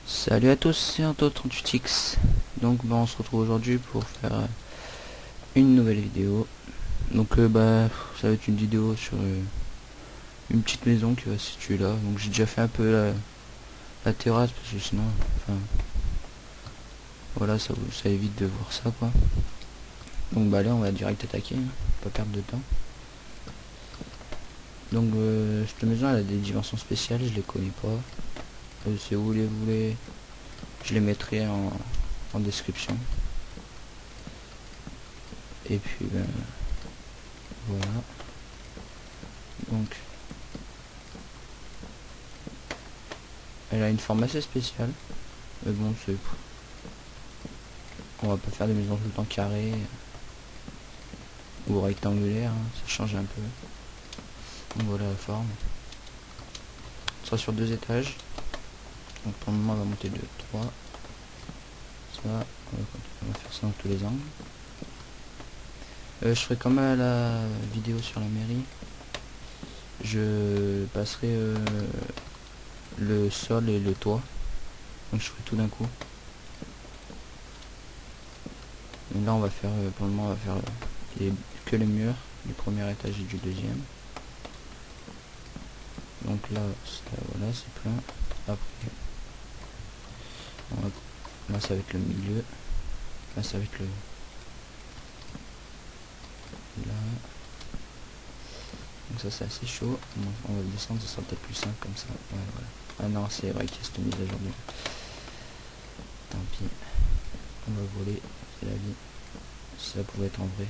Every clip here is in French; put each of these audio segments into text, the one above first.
Salut à tous, c'est Anto38X. Donc on se retrouve aujourd'hui pour faire une nouvelle vidéo. Donc ça va être une vidéo sur une petite maison qui va se situer là. Donc j'ai déjà fait un peu la terrasse parce que sinon, enfin voilà, ça évite de voir ça quoi. Donc allez, on va direct attaquer, hein, pas perdre de temps. Donc cette maison elle a des dimensions spéciales, je les connais pas. Si vous voulez, je les mettrai en description. Et puis voilà. Donc elle a une forme assez spéciale. Mais bon, on va pas faire des maisons tout le temps carrées ou rectangulaires, hein, ça change un peu. Donc voilà la forme. On sera sur 2 étages. Donc pour le moment on va monter de 3. Ça, on va faire ça dans tous les angles. Je ferai comme à la vidéo sur la mairie. Je passerai le sol et le toit. Donc je ferai tout d'un coup. Et là on va faire pour le moment on va faire que les murs du premier étage et du deuxième. Donc là voilà c'est plein. Après là ça va être le milieu. Là ça va être le là. Donc ça c'est assez chaud. On va le descendre, ça sera peut-être plus simple comme ça. Ouais, voilà. Ah non c'est vrai qu'il y a cette mise à jour. Tant pis. On va voler, c'est la vie. Ça pouvait être en vrai.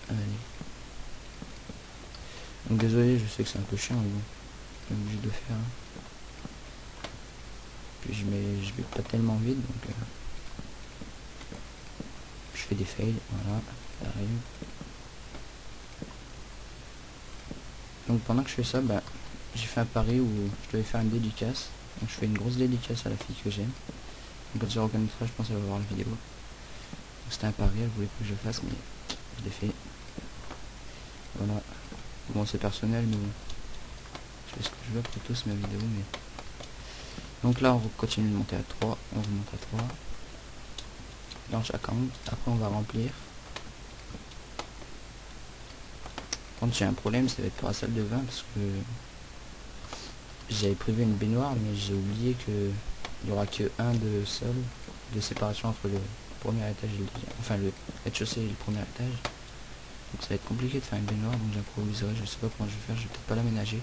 Allez. Donc désolé, je sais que c'est un peu chiant, mais bon. Je suis obligé de faire. Puis je vais pas tellement vite, donc je fais des fails, voilà, ça arrive. Donc pendant que je fais ça, j'ai fait un pari où je devais faire une dédicace. Donc je fais une grosse dédicace à la fille que j'aime. Donc quand elle se reconnaîtra, je pense qu'elle va voir la vidéo. C'était un pari, elle voulait pas que je le fasse, mais je l'ai fait. Voilà. Bon c'est personnel, mais je fais ce que je veux après tout, c'est ma vidéo, mais... Donc là on continue de monter à 3, on remonte à 3. Dans chaque angle, après on va remplir. Quand j'ai un problème, ça va être pour la salle de bain, parce que j'avais prévu une baignoire, mais j'ai oublié que il n'y aura que un de sol de séparation entre le premier étage et le deuxième, enfin le rez-de-chaussée et le premier étage. Donc ça va être compliqué de faire une baignoire, donc j'improviserai, je sais pas comment je vais faire, je vais peut-être pas l'aménager.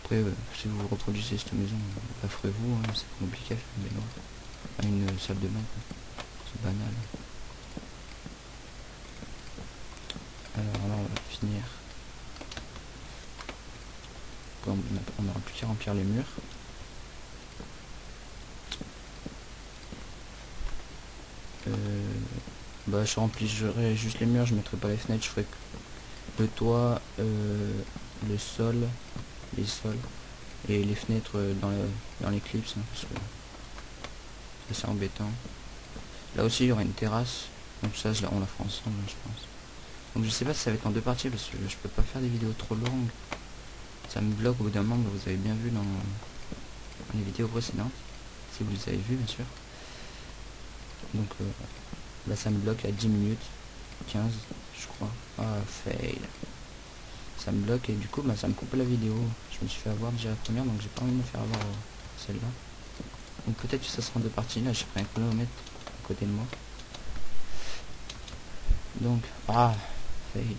Après si vous reproduisez cette maison, la ferez-vous, hein, c'est compliqué à faire une baignoire, une salle de bain, c'est banal. Alors là on va finir. On n'aura plus qu'à remplir les murs. Je remplirai juste les murs, je mettrai pas les fenêtres, je ferai le toit, le sol, les sols et les fenêtres dans l'éclipse, hein, parce que c'est embêtant. Là aussi il y aura une terrasse, donc ça on la fera ensemble, je pense. Donc je sais pas si ça va être en 2 parties parce que je peux pas faire des vidéos trop longues. Ça me bloque au bout d'un moment, vous avez bien vu dans les vidéos précédentes, si vous les avez vues bien sûr. Donc là ça me bloque à 10 minutes, 15 je crois. Ah fail. Ça me bloque et du coup ça me coupe la vidéo. Je me suis fait avoir déjà la première, donc j'ai pas envie de me faire avoir celle-là. Donc peut-être que ça sera en 2 parties. Là j'ai pris un chronomètre à côté de moi. Donc fail.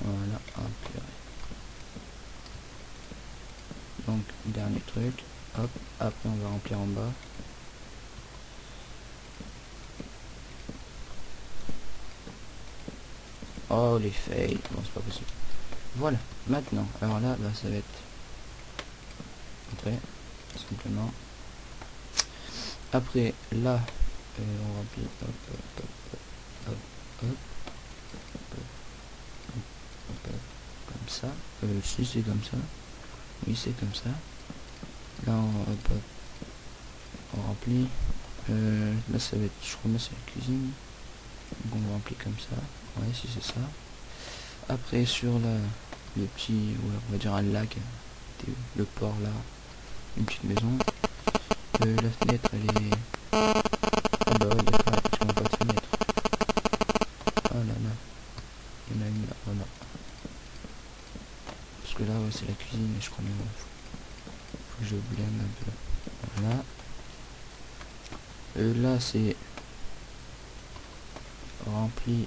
Voilà, purée. Donc dernier truc, hop, après on va remplir en bas. Oh les fails, bon c'est pas possible. Voilà, maintenant, alors là, bah, ça va être après, simplement. Après, là, on remplit, hop, hop, hop, hop, hop, hop, hop, comme ça. Si c'est comme ça, oui c'est comme ça. Là, hop, hop, on remplit. Là, ça va être, je crois, c'est la cuisine. Donc on remplit comme ça. Ouais, si c'est ça. Après, sur la, le petit, ouais, on va dire un lac, le port là, une petite maison. La fenêtre, elle est... Ah bah ouais, il n'y a pas, effectivement pas de fenêtre. Ah là là. Il y en a une là, voilà. Parce que là, ouais, c'est la cuisine, et je crois même... Faut que je blende un peu. Voilà. Là, c'est... Rempli,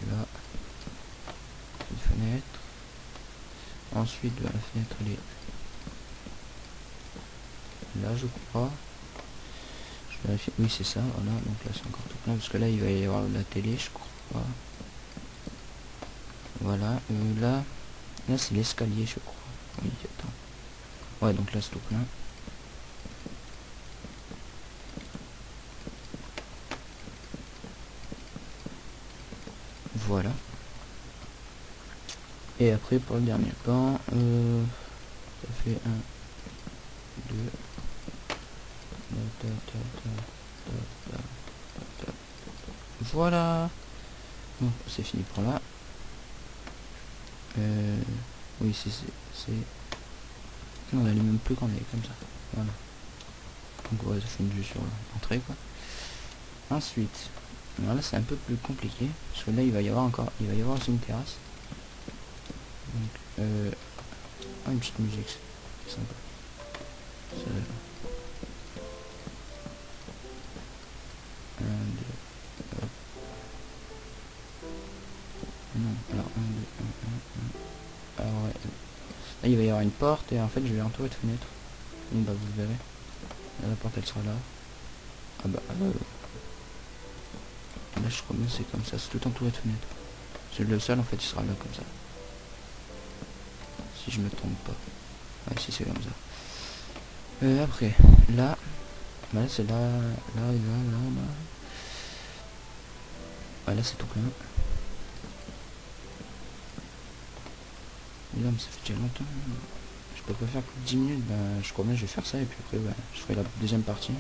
là. Une fenêtre. Ensuite, bah, la fenêtre, elle est... Là, je crois. Je vérifie. Oui, c'est ça, voilà. Donc là, c'est encore tout plein, parce que là, il va y avoir la télé, je crois. Voilà. Là, c'est l'escalier, je crois. Oui, attends. Ouais, donc là, c'est tout plein. Voilà. Et après, pour le dernier pan, ça fait 1, 2, voilà. Bon, c'est fini pour là. Oui, c'est... Non, on n'allume même plus quand on est comme ça. Voilà. Donc ouais, ça fait une vue sur l'entrée, quoi. Ensuite, alors là, c'est un peu plus compliqué. Parce que là, il va y avoir aussi une terrasse. Donc, une petite musique, c'est sympa. Ça... 1, 2, hop. Non, alors 1, 2, 1, 1, 1. Alors ouais. Là, il va y avoir une porte et en fait, je vais entourer de fenêtres. Donc bah, vous verrez. Là, la porte, elle sera là. Ah bah, là, je crois bien que c'est comme ça. C'est tout entouré de fenêtres. C'est le sol, en fait, il sera là comme ça. Si je me trompe pas. Ouais, si c'est comme ça. Après, là, bah là c'est là, là, là, là, là. Ah, là c'est tout plein. Et là, mais ça fait déjà longtemps. Je peux pas faire plus de 10 minutes. Ben, je crois bien que je vais faire ça et puis après, ben, je ferai la deuxième partie.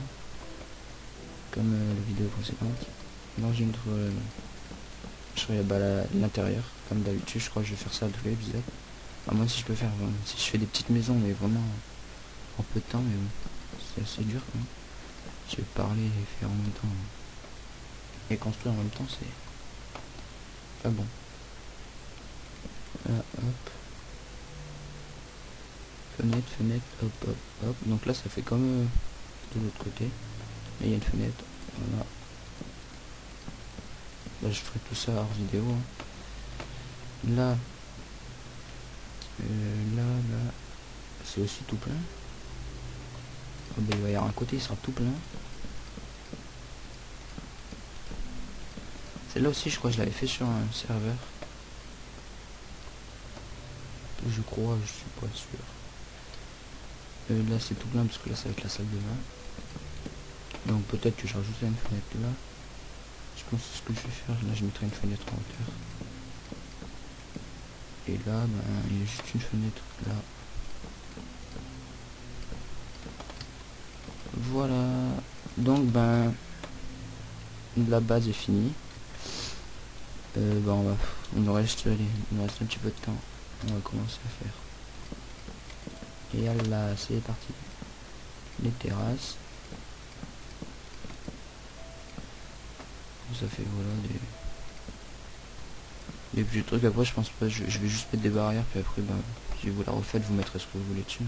Comme la vidéo précédente. Dans une autre, je ferai l'intérieur. Comme d'habitude, je crois que je vais faire ça à tous les épisodes. À moins si je peux faire, si je fais des petites maisons, mais vraiment en peu de temps, mais c'est assez dur quand même. Je vais parler et faire en même temps. Et construire en même temps, c'est pas bon. Là, hop. Fenêtre, fenêtre, hop, hop, hop. Donc là, ça fait comme de l'autre côté. Là, il y a une fenêtre. Voilà. Là, je ferai tout ça hors vidéo. Hein. Là, là, c'est aussi tout plein. Oh, ben, il va y avoir un côté, il sera tout plein. Celle-là aussi, je crois que je l'avais fait sur un serveur. Je crois, je suis pas sûr. Là, c'est tout plein parce que là, ça va être la salle de bain. Donc peut-être que je rajouterai une fenêtre là. Je pense que c'est ce que je vais faire. Là, je mettrai une fenêtre en hauteur. Et là, ben, il y a juste une fenêtre là. Voilà. Donc, ben, la base est finie. Ben, il nous reste un petit peu de temps. On va commencer à faire. Et là, c'est parti. Les terrasses. Ça fait voilà des petits trucs. Après, je pense pas, je vais juste mettre des barrières. Puis après, ben, si vous la refaites, vous mettrez ce que vous voulez dessus.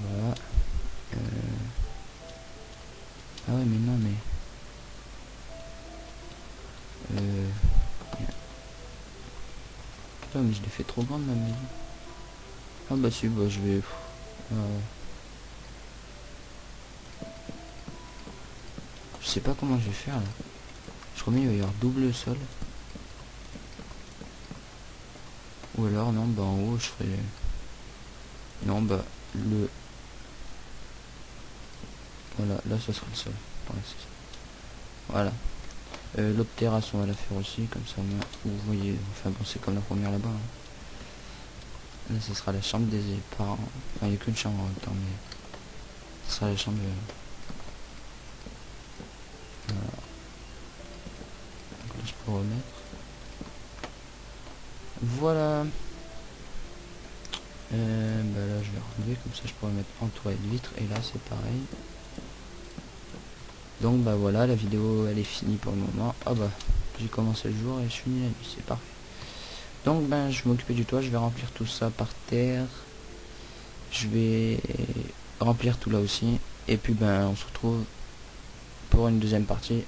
Voilà. Ah ouais, mais non, mais... Putain, mais je l'ai fait trop grande ma maison. Ah bah si, bah je vais... Je sais pas comment je vais faire là. Je crois qu'il va y avoir double sol. Ou alors non, bah en haut je ferai... Non, bah le... Voilà, là ça sera le sol. Ouais, c'est ça. Voilà. L'autre terrasse on va la faire aussi, comme ça au moins vous voyez, enfin bon c'est comme la première là-bas. Là ce sera la chambre des parents. Enfin il n'y a qu'une chambre en même temps, mais ce sera la chambre voilà. Donc là je peux remettre. Voilà. Bah là je vais relever, comme ça je pourrais mettre en toilette vitre, et là c'est pareil. Donc bah voilà, la vidéo elle est finie pour le moment. Ah bah j'ai commencé le jour et je finis la nuit, c'est parfait. Donc ben je vais m'occuper du toit, je vais remplir tout ça par terre. Je vais remplir tout là aussi. Et puis ben on se retrouve pour une deuxième partie